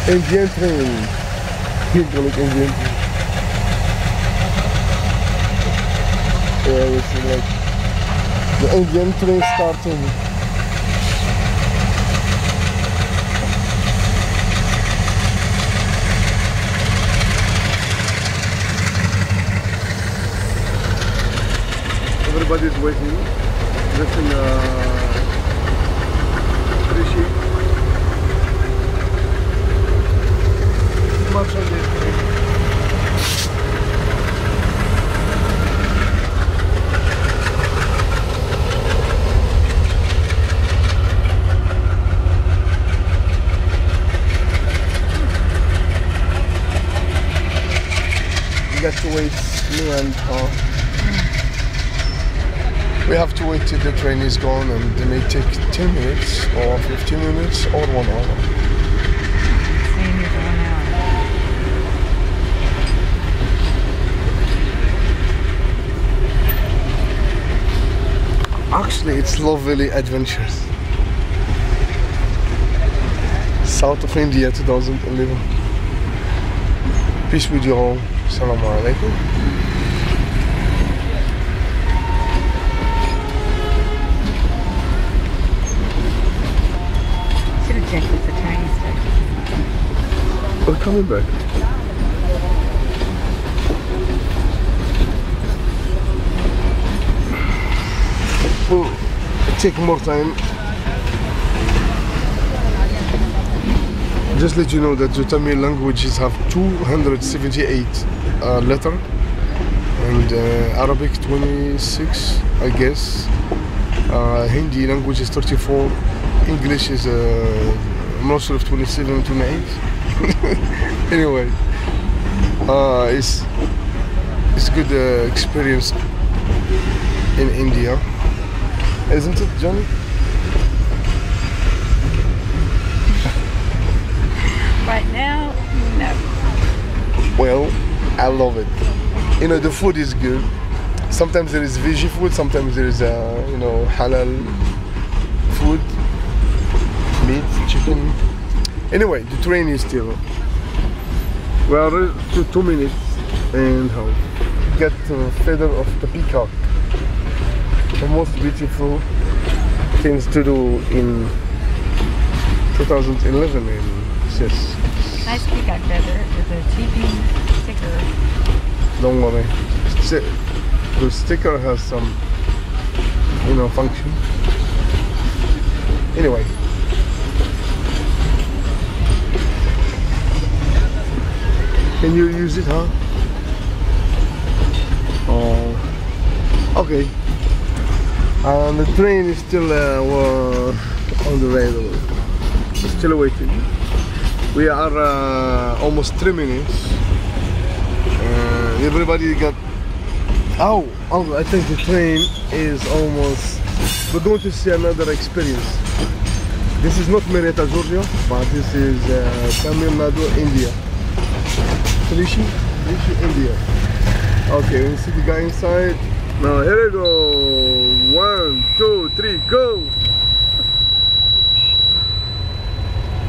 Indian train. You call it Indian train. Yeah, it's like the Indian train starting. Everybody's waiting. Listen, appreciate. Much of this. We got to wait, me and we have to wait till the train is gone, and it may take 10 minutes or 15 minutes or 1 hour. Same as 1 hour. Actually, it's lovely adventures. South of India 2011. Peace with you all. Assalamu alaikum. Should have checked with the train station. We're coming back. We'll take more time. Just let you know that the Tamil languages have 278 letters and Arabic 26, I guess. Hindi language is 34. English is I'm not sure if 27, 28. Anyway, it's a good experience in India, isn't it, Johnny? Right now, no. Well, I love it. You know, the food is good. Sometimes there is veggie food, sometimes there is you know, halal food, meat, chicken. Anyway, the train is still. We are to 2 minutes and get feather of the peacock. The most beautiful things to do in 2011 in Sis. Nice peacock feather with a cheaping sticker. Don't worry. The sticker has some, you know, function. Anyway. Can you use it, huh? Oh. Okay. And the train is still on the railway. Still waiting. We are almost 3 minutes. Everybody got. Oh, I think the train is almost. We're going to see another experience. This is not Merita, Georgia, but this is Tamil Nadu, India. Rishi, India. Okay, we see the guy inside. Now here we go. 1, 2, 3, go!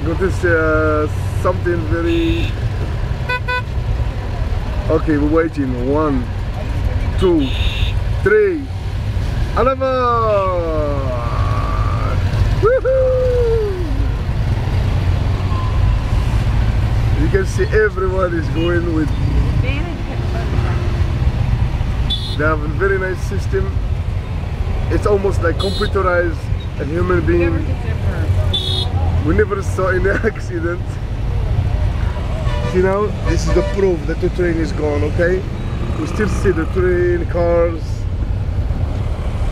Got this something very. Okay, we're waiting. 1, 2, 3. Another! Woohoo! You can see everyone is going with. They have a very nice system. It's almost like computerized a human being. We never saw any accident. You know, this is the proof that the train is gone, okay? We still see the train, cars,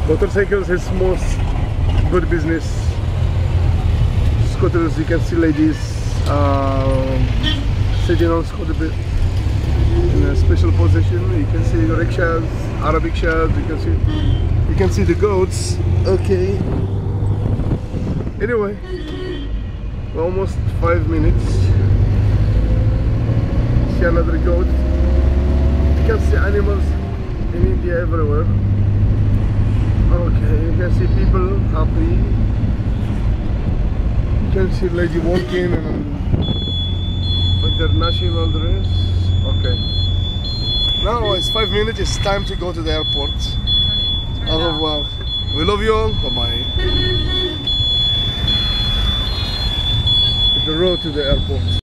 motorcycles is most good business. Scooters, you can see ladies sitting on scooter in a special position. You can see the rickshaws, Arabic rickshaws, you can see the goats, okay? Anyway, we're almost 5 minutes. See another goat. You can see animals in India everywhere. Okay, you can see people happy. You can see lady walking and international dress. Okay. Now it's 5 minutes. It's time to go to the airport. Au revoir. We love you all. Bye bye. The road to the airport.